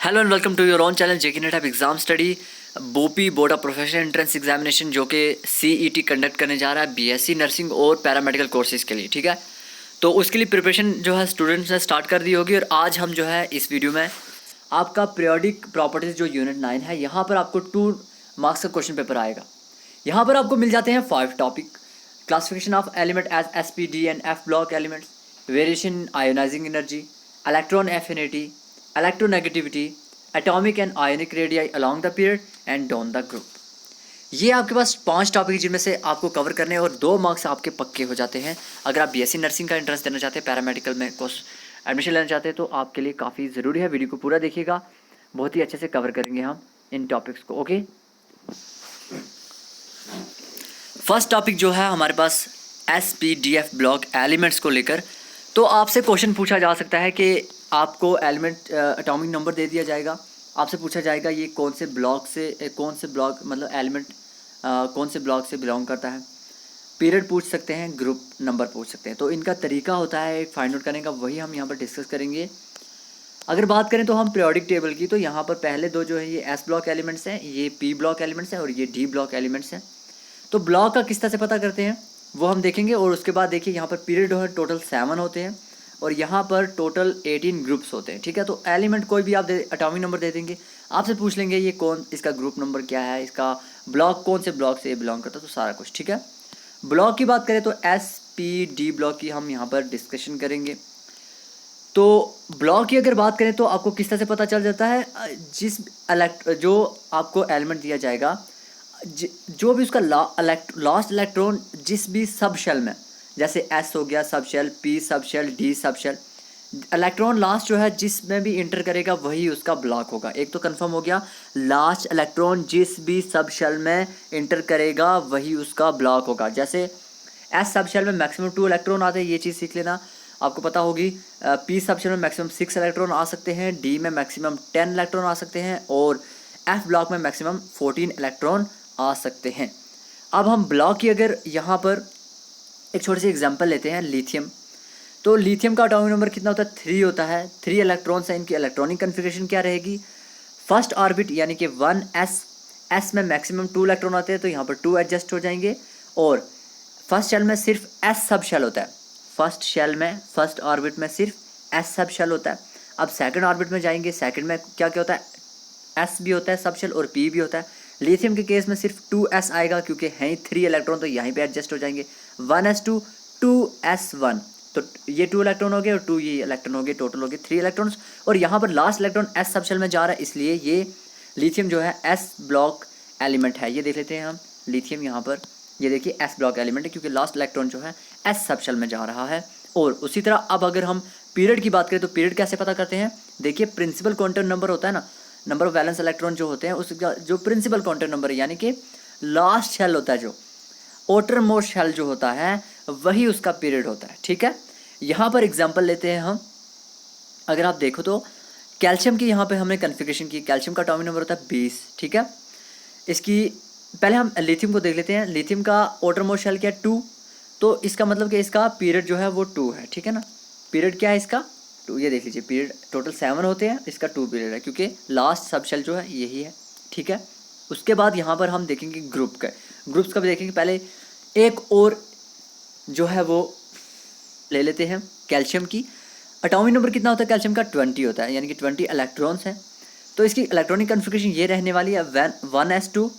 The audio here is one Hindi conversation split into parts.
Hello and welcome to your own channel JK net app exam study. BOPEE board of professional entrance examination जो कि सीईटी कंडक्ट करने जा रहा है बीएससी नर्सिंग और पैरामेडिकल कोर्सेज के लिए, ठीक है। तो उसके लिए प्रिपरेशन जो है स्टूडेंट्स ने स्टार्ट कर दी होगी और आज हम जो है इस वीडियो में आपका पीरियोडिक प्रॉपर्टीज जो यूनिट 9 है, यहाँ पर आपको 2 मार्क्स का क्वेश्चन पेपर आएगा। यहाँ पर आपको मिल जाते हैं 5 topic: classification of element as SPD and F block elements, variation ionising energy, electron affinity, electronegativity, atomic and ionic radii along the period and down the group. ये आपके पास 5 टॉपिक जिनमें से आपको कवर करने हैं और 2 मार्क्स आपके पक्के हो जाते हैं। अगर आप बीएससी नर्सिंग का इंटरेस्ट देना चाहते हैं, पैरामेडिकल में कोर्स एडमिशन लेना चाहते हैं, तो आपके लिए काफ़ी ज़रूरी है। वीडियो को पूरा देखिएगा, बहुत ही अच्छे से कवर करेंगे हम इन टॉपिक्स को। ओके, फर्स्ट टॉपिक जो है हमारे पास एसपीडीएफ ब्लॉक एलिमेंट्स को लेकर। तो आपसे क्वेश्चन पूछा जा सकता है कि आपको एलिमेंट एटॉमिक नंबर दे दिया जाएगा, आपसे पूछा जाएगा ये कौन से ब्लॉक मतलब एलिमेंट कौन से ब्लॉक से बिलोंग करता है। पीरियड पूछ सकते हैं, ग्रुप नंबर पूछ सकते हैं। तो इनका तरीका होता है फाइंड आउट करने का, वही हम यहाँ पर डिस्कस करेंगे। अगर बात करें तो हम पीरियोडिक टेबल की, तो यहाँ पर पहले 2 जो है ये एस ब्लॉक एलिमेंट्स हैं, ये पी ब्लॉक एलिमेंट्स हैं और ये डी ब्लॉक एलिमेंट्स हैं। तो ब्लॉक का किस तरह से पता करते हैं वो हम देखेंगे। और उसके बाद देखिए यहाँ पर पीरियड जो है टोटल 7 होते हैं और यहाँ पर टोटल 18 ग्रुप्स होते हैं, ठीक है। तो एलिमेंट कोई भी आप एटॉमिक नंबर दे देंगे, आपसे पूछ लेंगे ये कौन, इसका ग्रुप नंबर क्या है, इसका ब्लॉक कौन से ब्लॉक से बिलोंग करता है, तो सारा कुछ, ठीक है। ब्लॉक की बात करें तो एस पी डी ब्लॉक की हम यहाँ पर डिस्कशन करेंगे। तो ब्लॉक की अगर बात करें तो आपको किस तरह से पता चल जाता है, जो आपको एलिमेंट दिया जाएगा, जो भी उसका लास्ट इलेक्ट्रॉन जिस भी सब शेल में, जैसे एस हो गया sub shell, P sub shell, D sub shell, electron last जो है जिसमें भी इंटर करेगा वही उसका ब्लॉक होगा। एक तो कंफर्म हो गया, लास्ट इलेक्ट्रॉन जिस भी सब शेल में इंटर करेगा वही उसका ब्लॉक होगा। जैसे एस सब शेल में मैक्सिमम 2 इलेक्ट्रॉन आते हैं, ये चीज़ सीख लेना, आपको पता होगी। पी सब शेल में मैक्सिमम 6 इलेक्ट्रॉन आ सकते हैं, डी में मैक्सिमम 10 इलेक्ट्रॉन आ सकते हैं और एफ ब्लॉक में मैक्सिमम 14 इलेक्ट्रॉन आ सकते हैं। अब हम ब्लॉक की अगर यहाँ पर एक छोटी सी एग्जांपल लेते हैं, लिथियम। तो लिथियम का एटॉमिक नंबर कितना होता है? 3 होता है। 3 इलेक्ट्रॉन्स हैं, इनकी इलेक्ट्रॉनिक कन्फिगरेशन क्या रहेगी? फर्स्ट ऑर्बिट यानी कि 1s में मैक्सिमम 2 इलेक्ट्रॉन आते हैं, तो यहाँ पर 2 एडजस्ट हो जाएंगे। और फर्स्ट शेल में सिर्फ s सब शेल होता है, फर्स्ट शेल में फर्स्ट ऑर्बिट में सिर्फ s सब शेल होता है। अब सेकंड ऑर्बिट में जाएंगे, सेकंड में क्या क्या होता है? s भी होता है सब शेल और p भी होता है। लिथियम के केस में सिर्फ 2s आएगा क्योंकि हैं ही 3 इलेक्ट्रॉन, तो यहीं पे एडजस्ट हो जाएंगे। 1s2 2s1, तो ये 2 इलेक्ट्रॉन हो गए और 2 ये इलेक्ट्रॉन हो गए, टोटल हो गए 3 इलेक्ट्रॉन्स। और यहाँ पर last electron s sub shell में जा रहा है, इसलिए ये लिथियम जो है s ब्लॉक एलिमेंट है। ये देख लेते हैं हम लिथियम, यहाँ पर ये देखिए s ब्लॉक एलिमेंट है क्योंकि लास्ट इलेक्ट्रॉन जो है s सब शेल में जा रहा है। और उसी तरह अब अगर हम पीरियड की बात करें तो पीरियड कैसे पता करते हैं? देखिए प्रिंसिपल क्वांटम नंबर होता है ना, नंबर ऑफ वैलेंस इलेक्ट्रॉन जो होते हैं उसका जो प्रिंसिपल क्वांटम नंबर है, यानी कि लास्ट शेल होता है, जो आउटर मोस्ट शेल जो होता है वही उसका पीरियड होता है, ठीक है। यहाँ पर एग्जांपल लेते हैं हम। अगर आप देखो तो कैल्शियम की यहाँ पे हमने कन्फिगरेशन की, कैल्शियम का एटॉमिक नंबर होता है 20, ठीक है। इसकी पहले हम लिथियम को देख लेते हैं। लिथियम का आउटर मोस्ट शेल क्या है? 2, तो इसका मतलब कि इसका पीरियड जो है वो 2 है, ठीक है ना। पीरियड क्या है इसका? 2। ये देख लीजिए, पीरियड टोटल 7 होते हैं, इसका 2 पीरियड है क्योंकि लास्ट सब शेल जो है यही है, ठीक है। उसके बाद यहाँ पर हम देखेंगे ग्रुप का, ग्रुप्स का भी देखेंगे। पहले एक और जो है वो ले लेते हैं कैल्शियम की। एटॉमिक नंबर कितना होता है कैल्शियम का? 20 होता है, यानी कि 20 इलेक्ट्रॉन्स हैं। तो इसकी इलेक्ट्रॉनिक कन्फिगरेशन ये रहने वाली है 1s2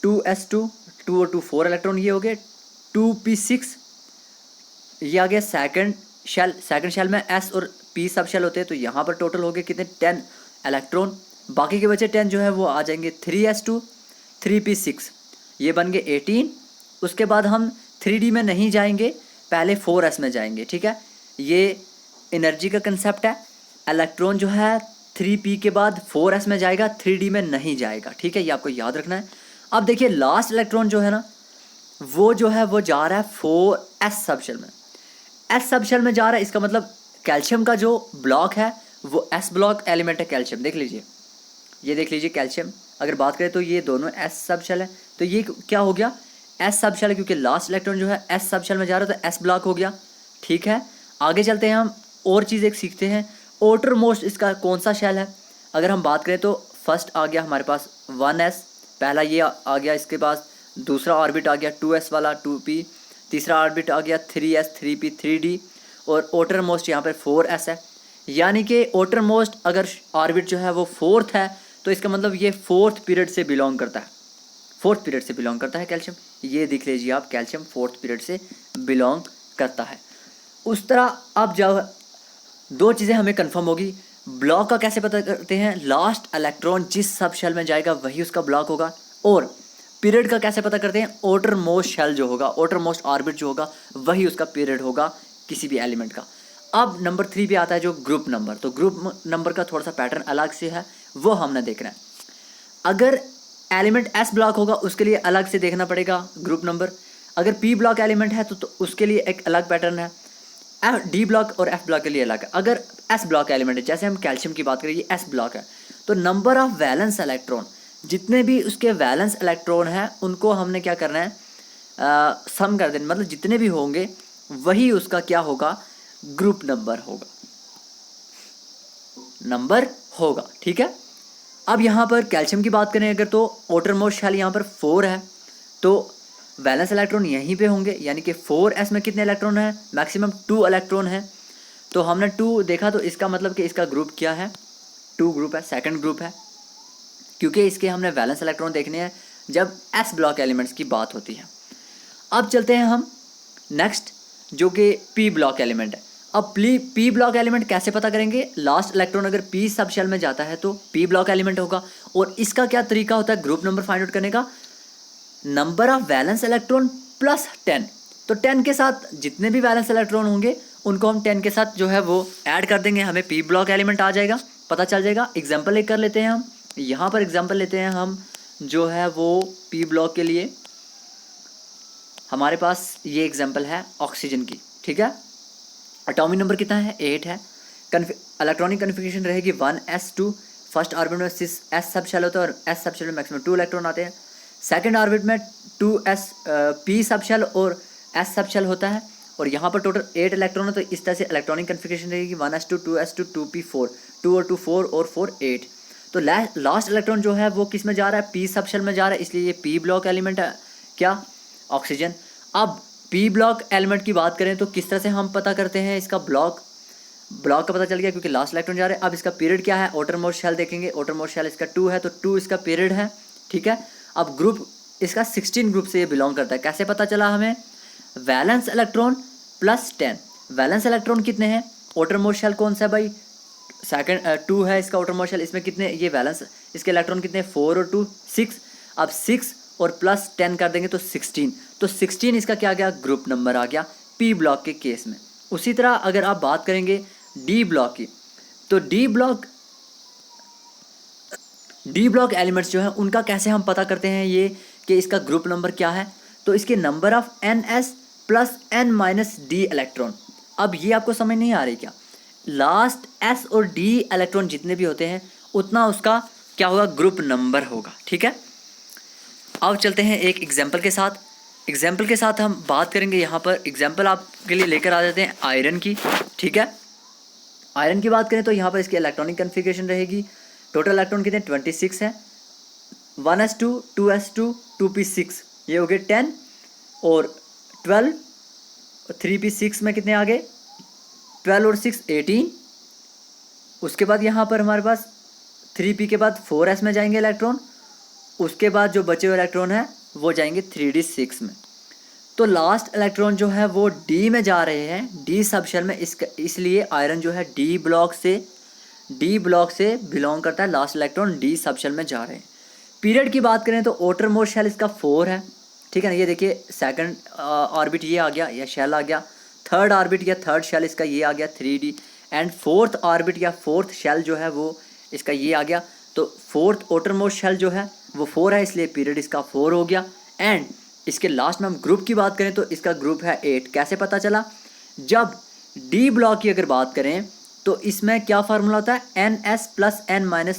2s2 2 और 2 4 इलेक्ट्रॉन ये हो गए, 2p6 ये आ गया सेकंड शेल। सेकंड शेल में s और p सब शेल होते हैं, तो यहाँ पर टोटल हो गए कितने? 10 इलेक्ट्रॉन। बाकी के बचे 10 जो है वो आ जाएंगे 3s2 3p6, ये बन गए 18। उसके बाद हम 3d में नहीं जाएंगे, पहले 4s में जाएंगे, ठीक है। ये एनर्जी का कंसेप्ट है, इलेक्ट्रॉन जो है 3p के बाद 4s में जाएगा, 3d में नहीं जाएगा, ठीक है, ये आपको याद रखना है। अब देखिए लास्ट इलेक्ट्रॉन जो है ना वो जो है वो जा रहा है 4s सब शेल में, s सब शेल में जा रहा है। इसका मतलब कैल्शियम का जो ब्लॉक है वो s ब्लॉक एलिमेंट है कैल्शियम। देख लीजिए, ये देख लीजिए कैल्शियम अगर बात करें तो ये दोनों s सब शेल है, तो ये क्या हो गया? s सब शेल है क्योंकि लास्ट इलेक्ट्रॉन जो है s सब शेल में जा रहा है, तो s ब्लॉक हो गया, ठीक है। आगे चलते हैं हम और चीज़ एक सीखते हैं। आउटर मोस्ट इसका कौन सा शेल है? अगर हम बात करें तो फर्स्ट आ गया हमारे पास 1s, पहला ये आ गया, इसके बाद दूसरा ऑर्बिट आ गया 2s वाला 2p, तीसरा ऑर्बिट आ गया 3s 3p 3d, और outer मोस्ट यहाँ पर 4s है। यानी कि outer मोस्ट अगर ऑर्बिट जो है वो फोर्थ है तो इसका मतलब ये फोर्थ पीरियड से बिलोंग करता है, फोर्थ पीरियड से बिलोंग करता है कैल्शियम। ये देख लीजिए आप, कैल्शियम फोर्थ पीरियड से बिलोंग करता है। उस तरह अब जब दो चीज़ें हमें कंफर्म होगी, ब्लॉक का कैसे पता करते हैं, लास्ट इलेक्ट्रॉन जिस सब शेल में जाएगा वही उसका ब्लॉक होगा, और पीरियड का कैसे पता करते हैं, outer मोस्ट शेल जो होगा, outer मोस्ट ऑर्बिट जो होगा वही उसका पीरियड होगा किसी भी एलिमेंट का। अब नंबर 3 पे आता है जो ग्रुप नंबर। तो ग्रुप नंबर का थोड़ा सा पैटर्न अलग से है, वो हमने देखना है। अगर एलिमेंट एस ब्लॉक होगा उसके लिए अलग से देखना पड़ेगा ग्रुप नंबर। अगर पी ब्लॉक एलिमेंट है तो उसके लिए एक अलग पैटर्न है। डी ब्लॉक और एफ ब्लॉक के लिए अलग है। अगर एस ब्लॉक एलिमेंट है, जैसे हम कैल्शियम की बात करें, ये एस ब्लॉक है, तो नंबर ऑफ वैलेंस इलेक्ट्रॉन, जितने भी उसके वैलेंस इलेक्ट्रॉन हैं उनको हमने क्या करना है, सम कर देना, मतलब जितने भी होंगे वही उसका क्या होगा, ग्रुप नंबर होगा, नंबर होगा। ठीक है। अब यहाँ पर कैल्शियम की बात करें अगर, तो outer मोस्ट शेल यहाँ पर 4 है, तो वैलेंस इलेक्ट्रॉन यहीं पे होंगे, यानी कि 4s में कितने इलेक्ट्रॉन हैं, मैक्सिमम 2 इलेक्ट्रॉन हैं। तो हमने 2 देखा तो इसका मतलब कि इसका ग्रुप क्या है, 2 ग्रुप है, सेकंड ग्रुप है, क्योंकि इसके हमने वैलेंस इलेक्ट्रॉन देखने हैं जब एस ब्लॉक एलिमेंट्स की बात होती है। अब चलते हैं हम नेक्स्ट, जो कि पी ब्लॉक एलिमेंट है। अब पी ब्लॉक एलिमेंट कैसे पता करेंगे, लास्ट इलेक्ट्रॉन अगर पी सब शेल में जाता है तो पी ब्लॉक एलिमेंट होगा। और इसका क्या तरीका होता है ग्रुप नंबर फाइंड आउट करने का, number of valence electron plus 10। तो 10 के साथ जितने भी वैलेंस इलेक्ट्रॉन होंगे उनको हम 10 के साथ जो है वो ऐड कर देंगे, हमें पी ब्लॉक एलिमेंट आ जाएगा, पता चल जाएगा। एग्जाम्पल एक कर लेते हैं हम, यहाँ पर एग्जाम्पल लेते हैं हम, जो है वो पी ब्लॉक के लिए हमारे पास ये एग्जाम्पल है ऑक्सीजन की। ठीक है। एटॉमिक नंबर कितना है, 8 है। इलेक्ट्रॉनिक कन्फिगरेशन रहेगी 1s2, फर्स्ट ऑर्बिट में 6s सब शेल होता है और s सब शेल में मैक्सिमम 2 इलेक्ट्रॉन आते हैं। सेकंड ऑर्बिट में 2s p सब शेल और s सब शेल होता है, और यहाँ पर टोटल 8 इलेक्ट्रॉन है। तो इस तरह से इलेक्ट्रॉनिक कन्फिगरेशन रहेगी 1s2 2s2 2p4, 2 और 2 4 और 4 8। तो लास्ट इलेक्ट्रॉन जो है वो किस में जा रहा है, p सब शेल में जा रहा है, इसलिए ये p ब्लॉक एलिमेंट है, क्या, ऑक्सीजन। अब पी ब्लॉक एलिमेंट की बात करें तो किस तरह से हम पता करते हैं, इसका ब्लॉक का पता चल गया क्योंकि लास्ट इलेक्ट्रॉन जा रहे हैं। अब इसका पीरियड क्या है, outer मोस्ट शेल देखेंगे, outer मोस्ट शेल इसका 2 है तो 2 इसका पीरियड है। ठीक है। अब ग्रुप इसका 16 ग्रुप से ये बिलोंग करता है। कैसे पता चला हमें, valence electron plus 10। Valence electron कितने हैं, outer मोस्ट शेल कौन सा है भाई, सेकंड 2 है इसका outer मोस्ट शेल, इसमें कितने, ये वैलेंस इसके इलेक्ट्रॉन कितने, 4 और 2 6। अब 6 और प्लस 10 कर देंगे तो 16, तो 16 इसका क्या आ गया, ग्रुप नंबर आ गया पी ब्लॉक के केस में। उसी तरह अगर आप बात करेंगे डी ब्लॉक की, तो डी ब्लॉक एलिमेंट्स जो है उनका कैसे हम पता करते हैं ये कि इसका ग्रुप नंबर क्या है, तो इसके number of ns plus n minus D electron. अब ये आपको समझ नहीं आ रही क्या, लास्ट s और d इलेक्ट्रॉन जितने भी होते हैं उतना उसका क्या होगा, ग्रुप नंबर होगा। ठीक है। अब चलते हैं एक एग्जाम्पल के साथ। एग्जाम्पल के साथ हम बात करेंगे, यहाँ पर एग्जाम्पल आपके लिए लेकर आ जाते हैं आयरन की। ठीक है। आयरन की बात करें तो यहाँ पर इसकी इलेक्ट्रॉनिक कन्फिगरेशन रहेगी, टोटल इलेक्ट्रॉन कितने 26 है, 1s2 2s2 2p6, ये हो गए 10 और 12, 3p6 में कितने आ गए 12 और 6 18। उसके बाद यहाँ पर हमारे पास 3p के बाद 4s में जाएंगे इलेक्ट्रॉन, उसके बाद जो बचे हुए इलेक्ट्रॉन हैं वो जाएंगे 3d6 में। तो लास्ट इलेक्ट्रॉन जो है वो डी में जा रहे हैं, डी सब शेल में, इसलिए आयरन जो है डी ब्लॉक से बिलोंग करता है, last electron D sub shell में जा रहे हैं। पीरियड की बात करें तो outer मोस्ट शेल इसका 4 है। ठीक है ना, ये देखिए सेकंड ऑर्बिट ये आ गया या शेल आ गया, थर्ड ऑर्बिट या थर्ड शेल इसका ये आ गया 3d, एंड फोर्थ ऑर्बिट या फोर्थ शेल जो है वो इसका ये आ गया। तो फोर्थ outer मोस्ट शेल जो है वो 4 है, इसलिए पीरियड इसका 4 हो गया। एंड इसके लास्ट में हम ग्रुप की बात करें तो इसका ग्रुप है 8। कैसे पता चला, जब डी ब्लॉक की अगर बात करें तो इसमें क्या फार्मूला होता है, ns plus n minus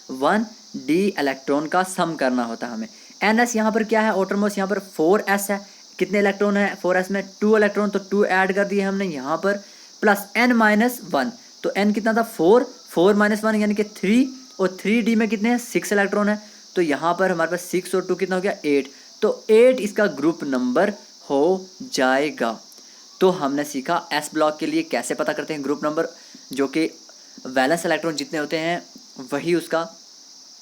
1 D electron का सम करना होता है हमें। ns यहाँ पर क्या है, outer मोस्ट यहाँ पर 4s है, कितने इलेक्ट्रॉन है 4s में 2 इलेक्ट्रॉन, तो 2 ऐड कर दिए हमने यहाँ पर, प्लस n माइनस 1, तो n कितना था 4 माइनस 1 यानी कि 3, और 3D में कितने हैं 6 इलेक्ट्रॉन है, तो यहाँ पर हमारे पास 6 और 2 कितना हो गया 8, तो 8 इसका ग्रुप नंबर हो जाएगा। तो हमने सीखा एस ब्लॉक के लिए कैसे पता करते हैं ग्रुप नंबर, जो कि वैलेंस इलेक्ट्रॉन जितने होते हैं वही उसका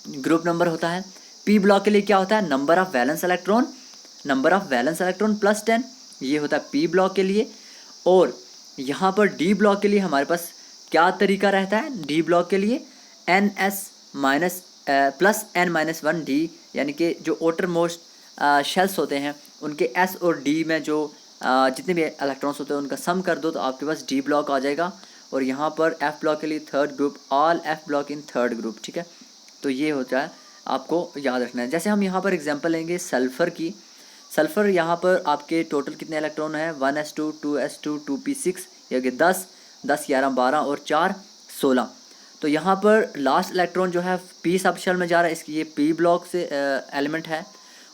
ग्रुप नंबर होता है। पी ब्लॉक के लिए क्या होता है number of valence electron plus 10, ये होता है पी ब्लॉक के लिए। और यहाँ पर डी ब्लॉक के लिए हमारे पास क्या तरीका रहता है, डी ब्लॉक के लिए N S minus plus N minus 1 D, यानी कि जो आउटर मोस्ट शेल्स होते हैं उनके एस और डी में जो जितने भी इलेक्ट्रॉन्स होते हैं उनका सम कर दो तो आपके पास डी ब्लॉक आ जाएगा। और यहाँ पर एफ ब्लॉक के लिए third group, all F block in third group, ठीक है। तो ये होता है, आपको याद रखना है। जैसे हम यहाँ पर एग्जांपल लेंगे सल्फ़र की। सल्फ़र यहाँ पर आपके टोटल कितने इलेक्ट्रॉन हैं 1s2 2s2 2p6, ये कि 10 10 11 12 और 4 16। तो यहाँ पर लास्ट इलेक्ट्रॉन जो है पी सब शेल में जा रहा है, इसकी ये पी ब्लॉक से एलिमेंट है।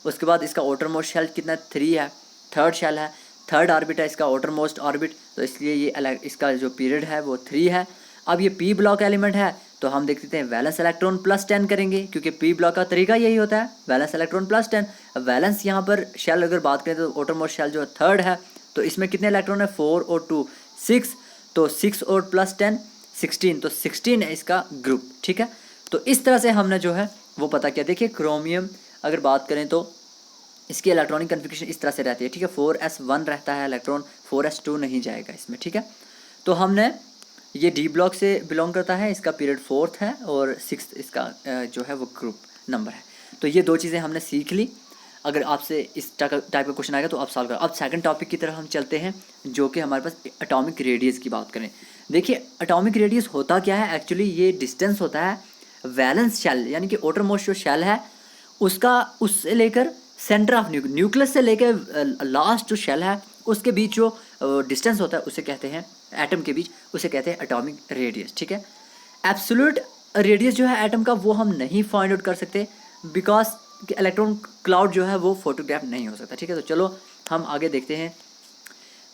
उसके बाद इसका आउटर मोस्ट शेल कितना 3 है, थर्ड शेल है, थर्ड ऑर्बिट है इसका आउटर मोस्ट ऑर्बिट, तो इसलिए ये इसका जो पीरियड है वो 3 है। अब ये पी ब्लॉक एलिमेंट है तो हम देख सकते हैं वैलेंस इलेक्ट्रॉन प्लस 10 करेंगे, क्योंकि पी ब्लॉक का तरीका यही होता है वैलेंस इलेक्ट्रॉन प्लस 10। वैलेंस यहाँ पर शेल अगर बात करें तो आउटर मोस्ट शेल जो थर्ड है, तो इसमें कितने इलेक्ट्रॉन है 4 और 2 6, तो 6 और प्लस 10 16, तो 16 है इसका ग्रुप, ठीक है। तो इस तरह से हमने जो है वो पता किया। देखिए क्रोमियम अगर बात करें तो इसकी इलेक्ट्रॉनिक कन्फिगरेशन इस तरह से रहती है, ठीक है। 4s1 रहता है इलेक्ट्रॉन, 4s2 नहीं जाएगा इसमें, ठीक है। तो हमने ये डी ब्लॉक से बिलोंग करता है, इसका पीरियड 4th है और 6th इसका जो है वो ग्रुप नंबर है। तो ये दो चीज़ें हमने सीख ली। अगर आपसे इस टाइप का क्वेश्चन आएगा तो आप सॉल्व करो। अब सेकंड टॉपिक की तरफ हम चलते हैं, जो कि हमारे पास एटॉमिक रेडियस की बात करें। देखिए एटॉमिक रेडियस होता क्या है, एक्चुअली ये डिस्टेंस होता है वैलेंस शेल, यानी कि आउटर मोस्ट जो शेल है उसका, उससे लेकर सेंटर ऑफ न्यूक्लियस से लेकर लास्ट जो शेल है उसके बीच जो डिस्टेंस होता है उसे कहते हैं, एटम के बीच, उसे कहते हैं एटॉमिक रेडियस, ठीक है। एब्सोल्यूट रेडियस जो है एटम का वो हम नहीं फाइंड आउट कर सकते, बिकॉज इलेक्ट्रॉन क्लाउड जो है वो फोटोग्राफ नहीं हो सकता, ठीक है। तो चलो हम आगे देखते हैं।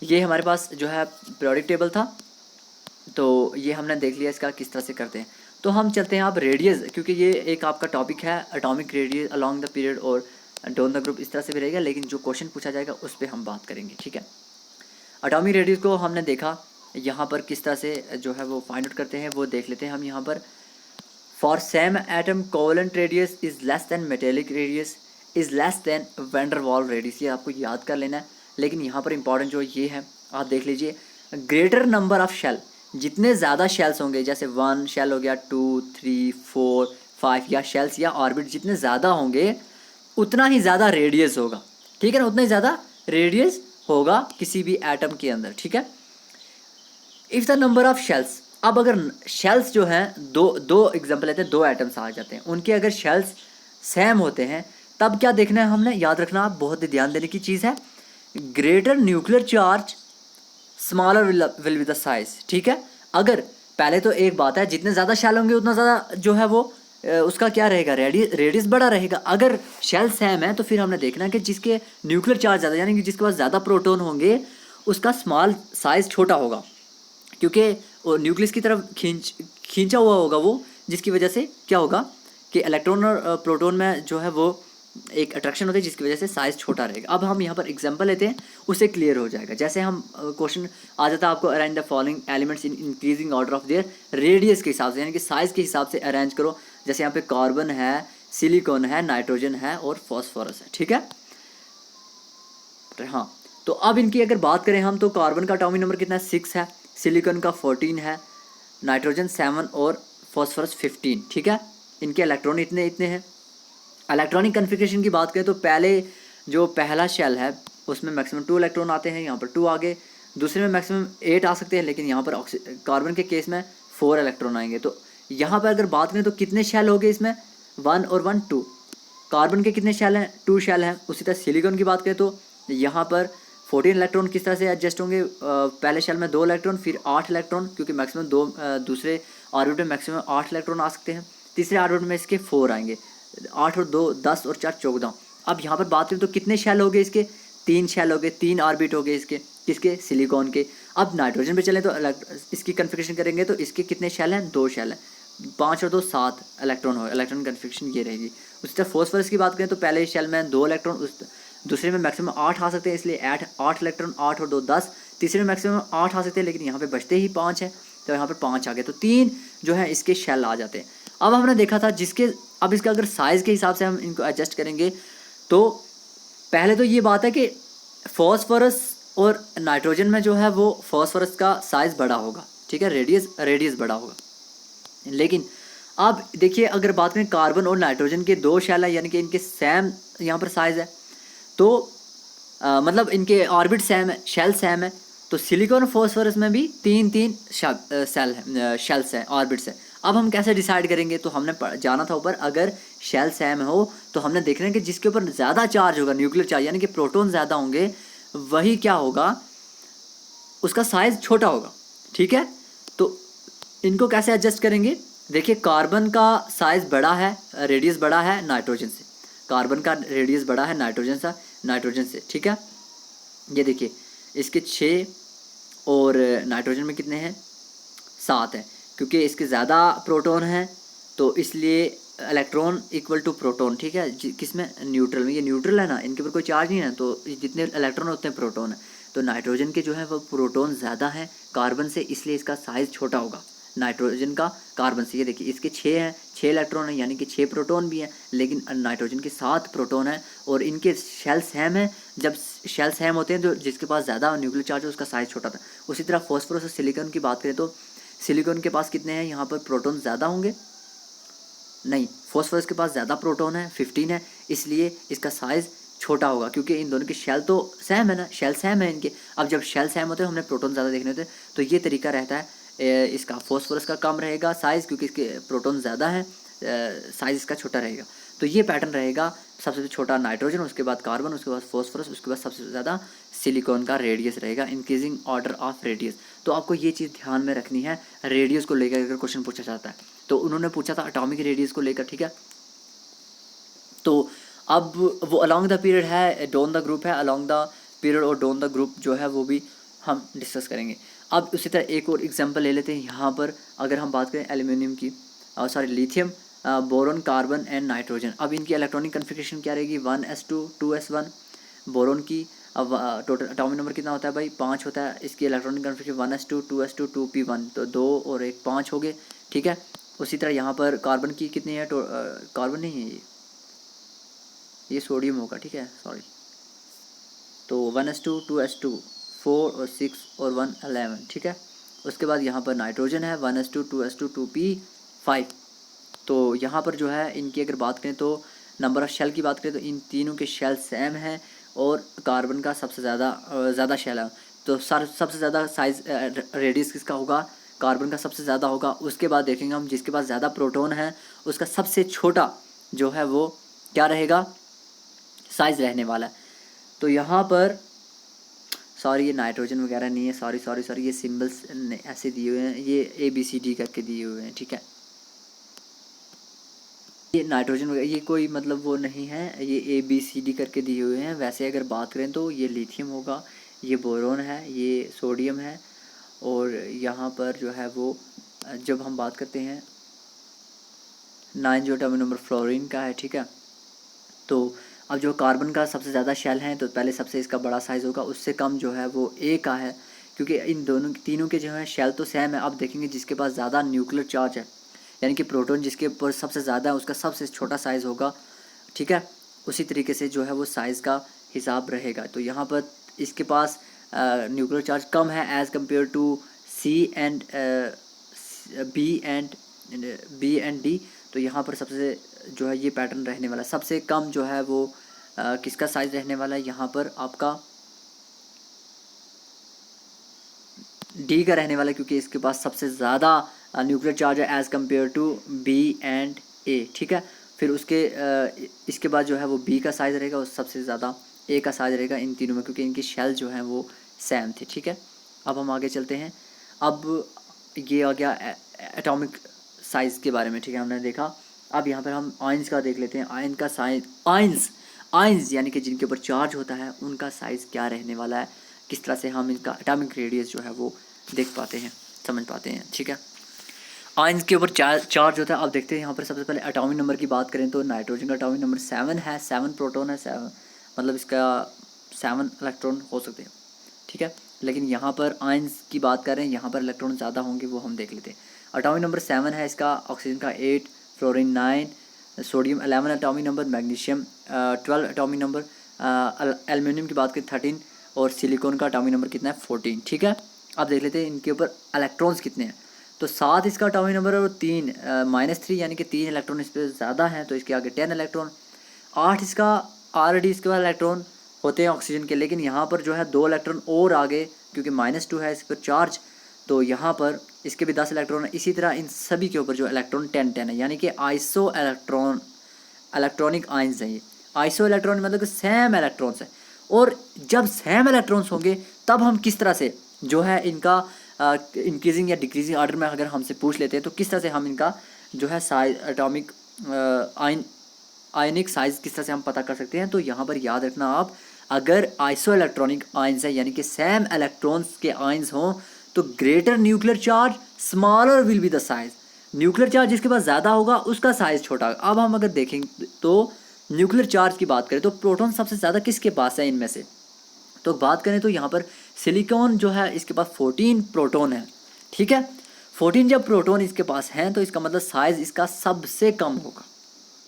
ये हमारे पास जो है पीरियोडिक टेबल था, तो ये हमने देख लिया इसका किस तरह से करते हैं। तो हम चलते हैं आप रेडियस, क्योंकि ये एक आपका टॉपिक है atomic radius along the period और डाउन द ग्रुप, इस तरह से भी रहेगा, लेकिन जो क्वेश्चन पूछा जाएगा उस पर हम बात करेंगे, ठीक है। एटॉमिक रेडियस को हमने देखा, यहाँ पर किस तरह से जो है वो फाइंड आउट करते हैं वो देख लेते हैं हम। यहाँ पर for same atom covalent radius is less than metallic radius is less than van der Waals radius, ये आपको याद कर लेना है। लेकिन यहाँ पर इंपॉर्टेंट जो ये है आप देख लीजिए, ग्रेटर नंबर ऑफ शेल, जितने ज़्यादा शेल्स होंगे, जैसे 1 शेल हो गया 2 3 4 5 या शेल्स या ऑर्बिट जितने ज़्यादा होंगे उतना ही ज़्यादा रेडियस होगा, ठीक है ना, उतना ही ज़्यादा रेडियस होगा किसी भी एटम के अंदर, ठीक है। If the number of shells, अब अगर शेल्स जो हैं दो एग्जांपल लेते हैं, दो एटम्स आ जाते हैं, उनके अगर शेल्स सेम होते हैं तब क्या देखना है हमने, याद रखना, बहुत ही ध्यान देने की चीज़ है, greater nuclear charge smaller will be the size, ठीक है। अगर पहले तो एक बात है, जितने ज़्यादा शेल होंगे उतना ज़्यादा जो है वो उसका क्या रहेगा, रेडियस बड़ा रहेगा। अगर शेल सेम है तो फिर हमने देखना है कि जिसके न्यूक्लियर चार्ज ज़्यादा, यानी कि जिसके पास ज़्यादा प्रोटॉन होंगे उसका स्मॉल साइज़ छोटा होगा, क्योंकि वो न्यूक्लियस की तरफ खींचा हुआ होगा वो, जिसकी वजह से क्या होगा कि इलेक्ट्रॉन और प्रोटॉन में जो है वो एक अट्रैक्शन होती है, जिसकी वजह से साइज़ छोटा रहेगा। अब हम यहाँ पर एग्जांपल लेते हैं, उससे क्लियर हो जाएगा। जैसे हम क्वेश्चन आ जाता है आपको, arrange the following elements in increasing order of their radius के हिसाब से, यानी कि साइज़ के हिसाब से अरेंज करो। जैसे यहाँ पे कार्बन है, सिलिकॉन है, नाइट्रोजन है और फॉस्फोरस है, ठीक है। हाँ, तो अब इनकी अगर बात करें हम, तो कार्बन का एटॉमिक नंबर कितना है 6 है, सिलिकॉन का 14 है, नाइट्रोजन 7 और फॉस्फोरस 15, ठीक है। इनके इलेक्ट्रॉन इतने हैं। इलेक्ट्रॉनिक कन्फिग्रेशन की बात करें तो पहले जो पहला शेल है उसमें मैक्सिमम 2 इलेक्ट्रॉन आते हैं, यहाँ पर 2 आ गए, दूसरे में मैक्सिमम 8 आ सकते हैं, लेकिन यहाँ पर कार्बन के केस में 4 इलेक्ट्रॉन आएंगे। तो यहाँ पर अगर बात करें तो कितने शेल हो गए इसमें, 1 और 1 2। कार्बन के कितने शेल हैं, 2 शेल हैं। उसी तरह सिलिकॉन की बात करें तो यहाँ पर 14 इलेक्ट्रॉन किस तरह से एडजस्ट होंगे, पहले शेल में 2 इलेक्ट्रॉन, फिर 8 इलेक्ट्रॉन, क्योंकि मैक्सिमम दूसरे ऑर्बिट में मैक्सिमम 8 इलेक्ट्रॉन आ सकते हैं, तीसरे ऑर्बिट में इसके 4 आएंगे, 8 और 2 10 और 4 14। अब यहाँ पर बात करें तो कितने शेल हो गए इसके, 3 शेल हो गए, 3 ऑर्बिट हो गए इसके, किसके, सिलिकॉन के। अब नाइट्रोजन पे चलें तो इसकी कन्फिग्रेशन करेंगे तो इसके कितने शेल हैं, 2 शेल हैं, 5 और 2 7 इलेक्ट्रॉन हो, इलेक्ट्रॉन कन्फिग्रेशन ये रहेगी। उसी तरह फॉस्फोरस की बात करें तो पहले शेल में 2 इलेक्ट्रॉन, उस दूसरे में मैक्सिमम 8 आ सकते हैं, इसलिए 8 इलेक्ट्रॉन, 8 और 2 10। तीसरे में मैक्सिमम 8 आ सकते हैं, लेकिन यहाँ पे बचते ही 5 है, तो यहाँ पर 5 आ गए, तो 3 जो है इसके शेल आ जाते हैं। अब हमने देखा था जिसके, अब इसका अगर साइज़ के हिसाब से हम इनको एडजस्ट करेंगे तो पहले तो ये बात है कि फॉस्फोरस और नाइट्रोजन में जो है वो फॉस्फोरस का साइज़ बड़ा होगा, ठीक है, रेडियस बड़ा होगा। लेकिन अब देखिए अगर बात करें कार्बन और नाइट्रोजन के 2 शेल है, यानी कि इनके सेम यहाँ पर साइज़ है, तो मतलब इनके ऑर्बिट सेम है, शेल सेम है, तो सिलिकॉन और फॉस्फोरस में भी 3 सेल है, शेल्स हैं, ऑर्बिट्स हैं। अब हम कैसे डिसाइड करेंगे, तो हमने जाना था ऊपर, अगर शेल सेम हो तो हमने देखना है कि जिसके ऊपर ज़्यादा चार्ज होगा, न्यूक्लियर चार्ज यानी कि प्रोटॉन ज़्यादा होंगे, वही क्या होगा, उसका साइज़ छोटा होगा, ठीक है। तो इनको कैसे एडजस्ट करेंगे, देखिए कार्बन का साइज़ बड़ा है, रेडियस बड़ा है नाइट्रोजन से, कार्बन का रेडियस बड़ा है नाइट्रोजन से, ठीक है। ये देखिए इसके 6 और नाइट्रोजन में कितने हैं, 7 है, क्योंकि इसके ज़्यादा प्रोटॉन हैं तो इसलिए इलेक्ट्रॉन इक्वल टू प्रोटॉन, ठीक है। किसमें, न्यूट्रल में, ये न्यूट्रल है ना, इनके ऊपर कोई चार्ज नहीं है, तो जितने इलेक्ट्रॉन होते हैं प्रोटॉन है, तो नाइट्रोजन के जो है वो प्रोटॉन ज़्यादा है कार्बन से, इसलिए इसका साइज़ छोटा होगा नाइट्रोजन का कार्बन से। ये देखिए इसके 6 हैं, 6 इलेक्ट्रॉन है, यानी कि 6 प्रोटॉन भी हैं, लेकिन नाइट्रोजन के 7 प्रोटॉन है, और इनके शेल सेम है। जब शेल सेम होते हैं तो जिसके पास ज़्यादा न्यूक्लियर चार्ज है उसका साइज़ छोटा था। उसी तरह फॉस्फोरस और सिलिकॉन की बात करें तो सिलिकॉन के पास कितने हैं, यहाँ पर प्रोटॉन ज़्यादा होंगे, नहीं, फॉस्फोरस के पास ज़्यादा प्रोटॉन है, 15 है, इसलिए इसका साइज़ छोटा होगा, क्योंकि इन दोनों के शेल तो सेम है ना, शेल सेम है इनके। अब जब शेल सेम होते हैं हमने प्रोटॉन ज़्यादा देखने होते हैं, तो ये तरीका रहता है इसका। फॉस्फोरस का कम रहेगा साइज़, क्योंकि इसके प्रोटॉन ज़्यादा है, साइज़ इसका छोटा रहेगा। तो ये पैटर्न रहेगा, सबसे छोटा नाइट्रोजन, उसके बाद कार्बन, उसके बाद फॉस्फोरस, उसके बाद सबसे ज़्यादा सिलिकॉन का रेडियस रहेगा, इंक्रीजिंग ऑर्डर ऑफ रेडियस। तो आपको ये चीज़ ध्यान में रखनी है, रेडियस को लेकर अगर क्वेश्चन पूछा जाता है, तो उन्होंने पूछा था एटॉमिक रेडियस को लेकर, ठीक है। तो अब वो अलोंग द पीरियड है, डाउन द ग्रुप है, अलोंग द पीरियड और डाउन द ग्रुप जो है वो भी हम डिस्कस करेंगे। अब उसी तरह एक और एग्जांपल ले लेते हैं यहाँ पर, अगर हम बात करें एल्यूमिनियम की, sorry lithium, boron, carbon and nitrogen. अब इनकी इलेक्ट्रॉनिक कन्फिग्रेशन क्या रहेगी, 1s2 2s1। बोरोन की अब टोटल एटॉमिक नंबर कितना होता है भाई, 5 होता है, इसकी electronic configuration 1s2 2s2 2p1, तो 2 और 1 5 हो गए, ठीक है। उसी तरह यहाँ पर कार्बन की कितनी है, कार्बन नहीं है ये सोडियम होगा, ठीक है, सॉरी। तो 1s2 2s2 4 और 6 और 1 11, ठीक है। उसके बाद यहाँ पर नाइट्रोजन है 1s2 2s2 2p5। तो यहाँ पर जो है इनकी अगर बात करें तो नंबर ऑफ़ शेल की बात करें तो इन तीनों के शेल सेम हैं, और कार्बन का सबसे ज़्यादा शेल है। तो सबसे ज़्यादा साइज़ रेडियस किसका होगा, कार्बन का सबसे ज़्यादा होगा। उसके बाद देखेंगे हम जिसके पास ज़्यादा प्रोटॉन है उसका सबसे छोटा जो है वो क्या रहेगा, साइज़ रहने वाला है। तो यहाँ पर सॉरी ये नाइट्रोजन वगैरह नहीं है, सॉरी ये सिंबल्स ऐसे दिए हुए हैं, ये ABCD करके दिए हुए हैं, ठीक है। ये नाइट्रोजन वगैरह ये कोई मतलब वो नहीं है, ये ABCD करके दिए हुए हैं। वैसे अगर बात करें तो ये लिथियम होगा, ये बोरोन है, ये सोडियम है, और यहाँ पर जो है वो जब हम बात करते हैं 9 जो एटॉमिक नंबर फ्लोरीन का है, ठीक है। तो अब जो कार्बन का सबसे ज़्यादा शेल है तो पहले सबसे इसका बड़ा साइज़ होगा, उससे कम जो है वो A का है, क्योंकि इन तीनों के जो है शेल तो सेम है। अब देखेंगे जिसके पास ज़्यादा न्यूक्लियर चार्ज है, यानी कि प्रोटॉन जिसके ऊपर सबसे ज़्यादा है उसका सबसे छोटा साइज़ होगा, ठीक है। उसी तरीके से जो है वो साइज़ का हिसाब रहेगा। तो यहाँ पर इसके पास न्यूक्लियर चार्ज कम है as compare to B and D. तो यहाँ पर सबसे जो है ये पैटर्न रहने वाला है, सबसे कम जो है वो किसका साइज़ रहने वाला है, यहाँ पर आपका डी का रहने वाला है, क्योंकि इसके पास सबसे ज़्यादा न्यूक्लियर चार्ज है as compare to B and A, ठीक है। फिर इसके बाद जो है वो बी का साइज़ रहेगा और सबसे ज़्यादा ए का साइज़ रहेगा इन तीनों में, क्योंकि इनकी शेल जो हैं वो सेम थे, ठीक है। अब हम आगे चलते हैं। अब ये आ गया एटॉमिक साइज़ के बारे में, ठीक है, हमने देखा। अब यहाँ पर हम आयंस का देख लेते हैं। आयन का साइज, आयंस यानी कि जिनके ऊपर चार्ज होता है उनका साइज़ क्या रहने वाला है, किस तरह से हम इनका एटॉमिक रेडियस जो है वो देख पाते हैं, समझ पाते हैं, ठीक है। आयंस के ऊपर चार्ज होता है। अब देखते हैं यहाँ पर सबसे पहले एटॉमिक नंबर की बात करें तो नाइट्रोजन का एटॉमिक नंबर 7 है, 7 प्रोटॉन है, 7 मतलब इसका 7 इलेक्ट्रॉन हो सकते हैं, ठीक है। लेकिन यहाँ पर आयंस की बात कर रहे हैं, यहाँ पर इलेक्ट्रॉन ज़्यादा होंगे, वो हम देख लेते हैं। एटॉमिक नंबर 7 है इसका, ऑक्सीजन का 8, fluorine 9, sodium 11 atomic number, magnesium 12 atomic number, aluminium की बात करें 13 और सिलिकॉन का एटॉमिक नंबर कितना है 14, ठीक है। अब देख लेते हैं इनके ऊपर इलेक्ट्रॉन्स कितने हैं। तो 7 इसका एटॉमिक नंबर है और 3 -3 यानी कि 3 इलेक्ट्रॉन इस पर ज़्यादा हैं, तो इसके आगे 10 इलेक्ट्रॉन। 8 इसका ऑलरेडी इसके बाद इलेक्ट्रॉन होते हैं ऑक्सीजन के, लेकिन यहाँ पर जो है 2 इलेक्ट्रॉन और आगे क्योंकि -2 है इस पर चार्ज, तो यहाँ पर इसके भी 10 इलेक्ट्रॉन है। इसी तरह इन सभी के ऊपर जो इलेक्ट्रॉन 10 है, यानी कि आइसो इलेक्ट्रॉनिक आयंस हैं ये। आइसो इलेक्ट्रॉन मतलब कि सेम इलेक्ट्रॉन्स है, और जब सेम इलेक्ट्रॉन्स होंगे तब हम किस तरह से जो है इनका इंक्रीजिंग या डिक्रीजिंग ऑर्डर में अगर हमसे पूछ लेते हैं तो किस तरह से हम इनका जो है साइज एटॉमिक आयनिक साइज किस तरह से हम पता कर सकते हैं। तो यहाँ पर याद रखना आप, अगर आइसो इलेक्ट्रॉनिक आयंस है यानी कि सेम इलेक्ट्रॉन्स के आयंस हों तो greater nuclear charge smaller will be the size. Nuclear charge जिसके पास ज़्यादा होगा उसका साइज़ छोटा होगा। अब हम अगर देखेंगे तो न्यूक्लियर चार्ज की बात करें तो प्रोटॉन सबसे ज़्यादा किसके पास है इनमें से, तो बात करें तो यहाँ पर सिलिकॉन जो है इसके पास 14 प्रोटॉन है, ठीक है। 14 जब प्रोटॉन इसके पास हैं तो इसका मतलब साइज़ इसका सबसे कम होगा,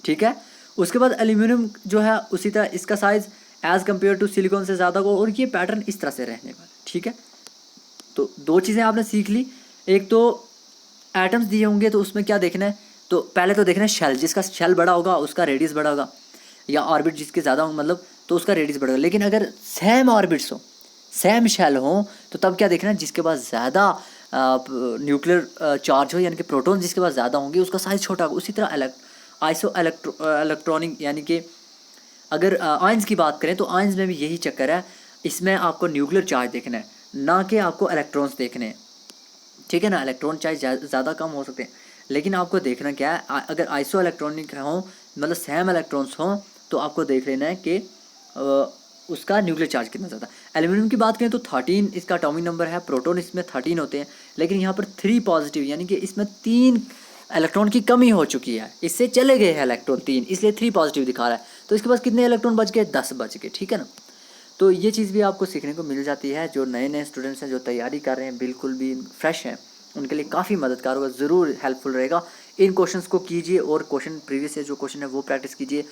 ठीक है। उसके बाद एल्यूमिनियम जो है उसी तरह इसका size as compare to silicon से ज़्यादा होगा, और ये पैटर्न इस तरह से रहने वाला, ठीक है। तो 2 चीज़ें आपने सीख ली, एक तो एटम्स दिए होंगे तो उसमें क्या देखना है, तो पहले तो देखना है शेल, जिसका शेल बड़ा होगा उसका रेडियस बड़ा होगा, या ऑर्बिट जिसके ज़्यादा होंगे मतलब तो उसका रेडियस बढ़ेगा। लेकिन अगर सेम ऑर्बिट्स हो, सेम शेल हो, तो तब क्या देखना है, जिसके पास ज़्यादा न्यूक्लियर चार्ज हो यानी कि प्रोटॉन जिसके पास ज़्यादा होंगे उसका साइज़ छोटा होगा। उसी तरह आइसो इलेक्ट्रॉनिक यानी कि अगर आयंस की बात करें तो आयंस में भी यही चक्कर है, इसमें आपको न्यूक्लियर चार्ज देखना है ना कि आपको इलेक्ट्रॉन्स देखने हैं, ठीक है ना। इलेक्ट्रॉन चार्ज ज़्यादा कम हो सकते हैं, लेकिन आपको देखना क्या है, अगर आइसो इलेक्ट्रॉनिक हों मतलब सेम इलेक्ट्रॉन्स हों तो आपको देख लेना है कि उसका न्यूक्लियर चार्ज कितना ज़्यादा। एल्यूमिनियम की बात करें तो 13 इसका एटॉमिक नंबर है, प्रोटॉन इसमें 13 होते हैं, लेकिन यहाँ पर 3 पॉजिटिव यानी कि इसमें 3 इलेक्ट्रॉन की कमी हो चुकी है, इससे चले गए हैं इलेक्ट्रॉन 3, इसलिए 3 पॉजिटिव दिखा रहा है। तो इसके पास कितने इलेक्ट्रॉन बच गए, 10 बच गए, ठीक है ना। तो ये चीज़ भी आपको सीखने को मिल जाती है। जो नए नए स्टूडेंट्स हैं जो तैयारी कर रहे हैं बिल्कुल भी फ्रेश हैं, उनके लिए काफ़ी मददगार होगा, ज़रूर हेल्पफुल रहेगा। इन क्वेश्चंस को कीजिए और क्वेश्चन प्रीवियस जो क्वेश्चन है वो प्रैक्टिस कीजिए।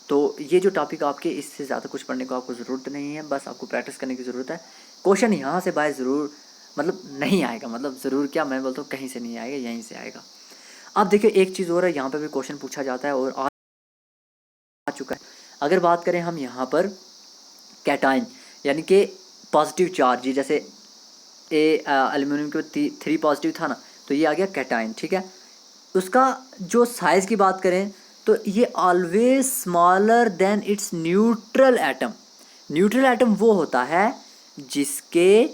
तो ये जो टॉपिक आपके, इससे ज़्यादा कुछ पढ़ने को आपको ज़रूरत नहीं है, बस आपको प्रैक्टिस करने की ज़रूरत है। क्वेश्चन यहाँ से बाय ज़रूर मतलब नहीं आएगा, मतलब ज़रूर क्या मैं बोलता हूँ, कहीं से नहीं आएगा, यहीं से आएगा। अब देखिए एक चीज़ और है, यहाँ पर भी क्वेश्चन पूछा जाता है और आ चुका है। अगर बात करें हम यहाँ पर कैटाइन यानी कि पॉजिटिव चार्ज, जैसे एल्यूमिनियम के 3 पॉजिटिव था ना, तो ये आ गया कैटाइन, ठीक है। उसका जो साइज़ की बात करें तो ये always smaller than it's neutral atom. Neutral atom वो होता है जिसके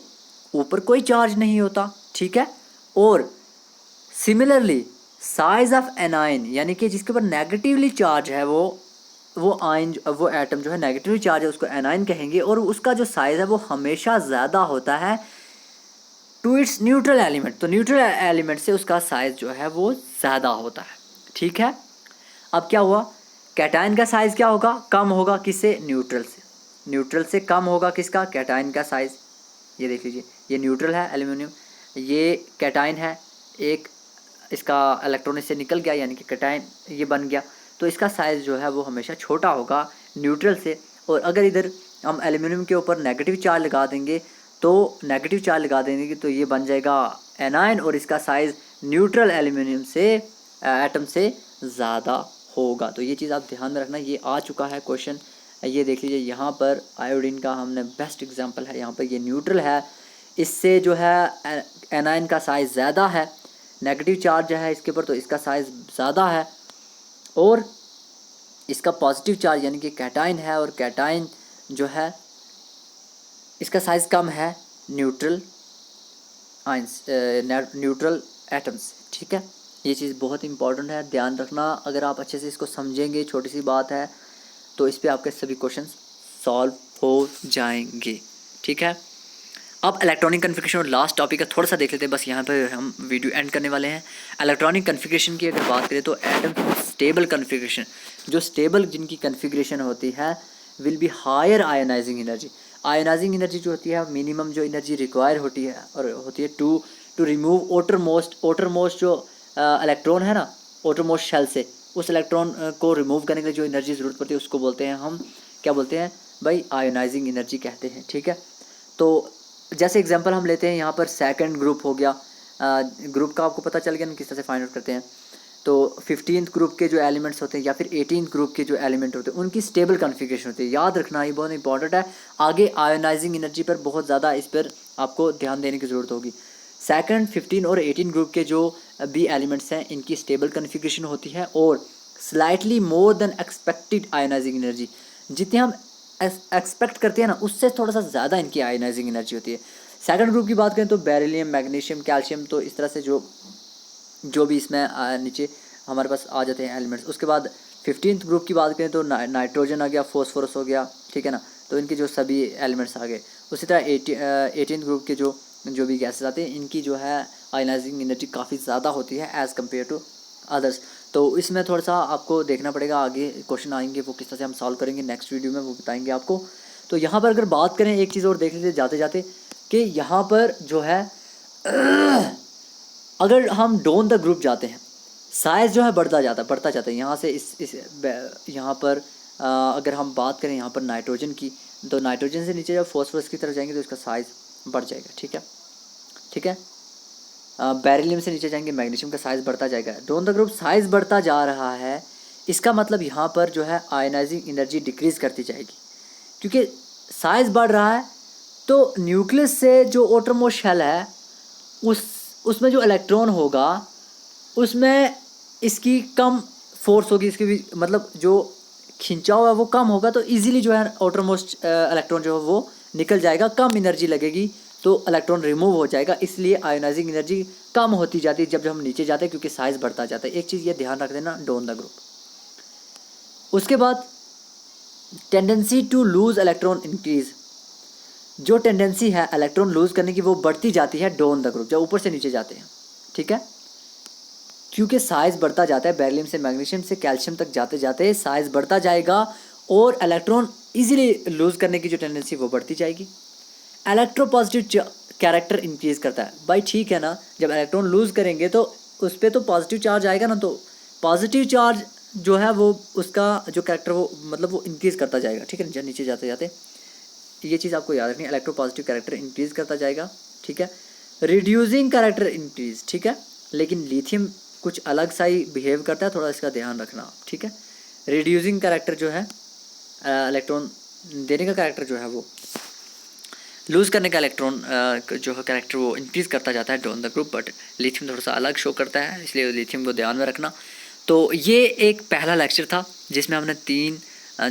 ऊपर कोई चार्ज नहीं होता, ठीक है। और सिमिलरली साइज ऑफ एनाइन यानी कि जिसके ऊपर नेगेटिवली चार्ज है वो आयन, वो एटम जो है नेगेटिवली चार्ज है उसको एनाइन कहेंगे, और उसका जो साइज़ है वो हमेशा ज़्यादा होता है टू इट्स न्यूट्रल एलिमेंट। तो न्यूट्रल एलिमेंट से उसका साइज़ जो है वो ज़्यादा होता है, ठीक है। अब क्या हुआ, कैटाइन का साइज़ क्या होगा, कम होगा, किससे, न्यूट्रल से। न्यूट्रल से कम होगा किसका, कैटाइन का साइज़। ये देख लीजिए, ये न्यूट्रल है एल्यूमिनियम, ये कैटाइन है, एक इसका इलेक्ट्रॉन इससे निकल गया यानी कि कैटाइन ये बन गया, तो इसका साइज़ जो है वो हमेशा छोटा होगा न्यूट्रल से। और अगर इधर हम एल्यूमिनियम के ऊपर नेगेटिव चार्ज लगा देंगे तो ये बन जाएगा एनाइन, और इसका साइज़ न्यूट्रल एल्यूमिनियम से एटम से ज़्यादा होगा। तो ये चीज़ आप ध्यान में रखना। ये आ चुका है क्वेश्चन, ये देख लीजिए, यहाँ पर आयोडीन का हमने बेस्ट एग्जांपल है, यहाँ पर ये न्यूट्रल है, इससे जो है एनाइन का साइज़ ज़्यादा है, नेगेटिव चार्ज है इसके ऊपर तो इसका साइज़ ज़्यादा है, और इसका पॉजिटिव चार्ज यानी कि कैटाइन है, और कैटाइन जो है इसका साइज़ कम है न्यूट्रल आयंस न्यूट्रल एटम्स, ठीक है। ये चीज़ बहुत इंपॉर्टेंट है, ध्यान रखना। अगर आप अच्छे से इसको समझेंगे, छोटी सी बात है, तो इस पे आपके सभी क्वेश्चंस सॉल्व हो जाएंगे, ठीक है। अब इलेक्ट्रॉनिक कन्फिग्रेशन और लास्ट टॉपिक का थोड़ा सा देख लेते हैं, बस यहाँ पर हम वीडियो एंड करने वाले हैं। इलेक्ट्रॉनिक कन्फिग्रेशन की अगर बात करें तो एटम स्टेबल कन्फिग्रेशन, जो स्टेबल जिनकी कन्फिग्रेशन होती है will be higher ionising energy. Ionising energy जो होती है मिनिमम जो एनर्जी रिक्वायर होती है और होती है टू रिमूव outermost जो इलेक्ट्रॉन है ना, outermost शेल से उस इलेक्ट्रॉन को रिमूव करने के लिए जो एनर्जी ज़रूरत पड़ती है उसको बोलते हैं हम, क्या बोलते हैं भाई, आयोनाइजिंग एनर्जी कहते हैं। ठीक है, तो जैसे एग्जांपल हम लेते हैं यहाँ पर सेकंड ग्रुप हो गया, ग्रुप का आपको पता चल गया ना किस तरह से फाइंड आउट करते हैं। तो 15th ग्रुप के जो एलिमेंट्स होते हैं या फिर 18th ग्रुप के जो एलिमेंट होते हैं उनकी स्टेबल कन्फिग्रेशन होती है। याद रखना ये बहुत इंपॉर्टेंट है, आगे आयोनाइजिंग एनर्जी पर बहुत ज़्यादा इस पर आपको ध्यान देने की ज़रूरत होगी। सेकंड 15 और 18 ग्रुप के जो भी एलिमेंट्स हैं इनकी स्टेबल कन्फिग्रेशन होती है और slightly more than expected ionising energy, जितने हम एक्सपेक्ट करते हैं ना उससे थोड़ा सा ज़्यादा इनकी आयोनाइजिंग एनर्जी होती है। सेकंड ग्रुप की बात करें तो बेरिलियम, मैग्नीशियम, कैल्शियम, तो इस तरह से जो भी इसमें नीचे हमारे पास आ जाते हैं एलिमेंट्स। उसके बाद 15th ग्रुप की बात करें तो नाइट्रोजन आ गया, फॉस्फोरस हो गया, ठीक है ना, तो इनके जो सभी एलिमेंट्स आ गए। उसी तरह 18th ग्रुप के जो भी गैसेस आते हैं इनकी जो है आयोनाइजिंग एनर्जी काफ़ी ज़्यादा होती है एज़ कम्पेयर टू अदर्स। तो इसमें थोड़ा सा आपको देखना पड़ेगा, आगे क्वेश्चन आएंगे वो किस तरह से हम सॉल्व करेंगे नेक्स्ट वीडियो में, वो बताएंगे आपको। तो यहाँ पर अगर बात करें एक चीज़ और देख लीजिए जाते जाते कि यहाँ पर जो है अगर हम डाउन द ग्रुप जाते हैं साइज़ जो है बढ़ता जाता है यहाँ से इस यहाँ पर अगर हम बात करें यहाँ पर नाइट्रोजन की, तो नाइट्रोजन से नीचे जब फॉस्फोरस की तरफ जाएंगे तो इसका साइज़ बढ़ जाएगा। ठीक है, बेरिलियम से नीचे जाएंगे मैग्नीशियम का साइज़ बढ़ता जाएगा। डाउन द ग्रुप साइज़ बढ़ता जा रहा है, इसका मतलब यहाँ पर जो है आयोनाइजिंग एनर्जी डिक्रीज़ करती जाएगी, क्योंकि साइज़ बढ़ रहा है तो न्यूक्लियस से जो outermost शेल है उसमें जो इलेक्ट्रॉन होगा उसमें इसकी कम फोर्स होगी, इसकी भी मतलब जो खिंचाव है वो कम होगा, तो इजीली जो है outermost इलेक्ट्रॉन जो है वो निकल जाएगा, कम एनर्जी लगेगी तो इलेक्ट्रॉन रिमूव हो जाएगा। इसलिए आयोनाइजिंग एनर्जी कम होती जाती है जब हम नीचे जाते हैं, क्योंकि साइज़ बढ़ता जाता है। एक चीज़ ये ध्यान रख देना डाउन द ग्रुप। उसके बाद tendency to lose electron increase, जो टेंडेंसी है इलेक्ट्रॉन लूज़ करने की वो बढ़ती जाती है डाउन द ग्रुप, जब ऊपर से नीचे जाते हैं। ठीक है, क्योंकि साइज़ बढ़ता जाता है, बेरिलियम से मैग्नीशियम से कैल्शियम तक जाते जाते साइज़ बढ़ता जाएगा और इलेक्ट्रॉन इजीली लूज़ करने की जो टेंडेंसी वो बढ़ती जाएगी। इलेक्ट्रोपॉजिटिव कैरेक्टर इंक्रीज़ करता है। भाई ठीक है ना, जब इलेक्ट्रॉन लूज़ करेंगे तो उस पर तो पॉजिटिव चार्ज आएगा ना, तो पॉजिटिव चार्ज जो है वो उसका जो कैरेक्टर वो मतलब वो इंक्रीज़ करता जाएगा। ठीक है, नीचे जाते जाते ये चीज़ आपको याद रखनी है, इलेक्ट्रोपॉजिटिव कैरेक्टर इंक्रीज़ करता जाएगा। ठीक है, रिड्यूसिंग कैरेक्टर इंक्रीज़, ठीक है, लेकिन लिथियम कुछ अलग सा ही बिहेव करता है, थोड़ा इसका ध्यान रखना। ठीक है, रिड्यूसिंग कैरेक्टर जो है इलेक्ट्रॉन देने का कैरेक्टर जो है वो लूज़ करने का इलेक्ट्रॉन जो है कैरेक्टर वो इंक्रीज़ करता जाता है down the group, but lithium थोड़ा सा अलग शो करता है, इसलिए लिथियम को ध्यान में रखना। तो ये एक पहला लेक्चर था जिसमें हमने 3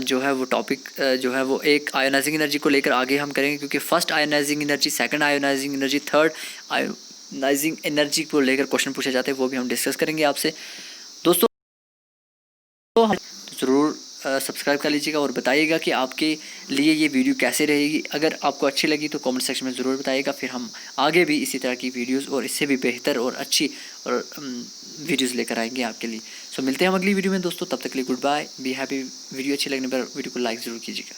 जो है वो टॉपिक जो है वो एक आयोनाइजिंग एनर्जी को लेकर आगे हम करेंगे, क्योंकि first ionising energy, second ionising energy, third ionising energy को लेकर क्वेश्चन पूछे जाते हैं, वो भी हम डिस्कस करेंगे आपसे। दोस्तों ज़रूर सब्सक्राइब कर लीजिएगा और बताइएगा कि आपके लिए ये वीडियो कैसे रहेगी। अगर आपको अच्छी लगी तो कमेंट सेक्शन में ज़रूर बताइएगा, फिर हम आगे भी इसी तरह की वीडियोस और इससे भी बेहतर और अच्छी और वीडियोस लेकर आएंगे आपके लिए। सो मिलते हैं हम अगली वीडियो में दोस्तों, तब तक के लिए good bye, be happy. Video अच्छी लगने पर वीडियो को लाइक ज़रूर कीजिएगा।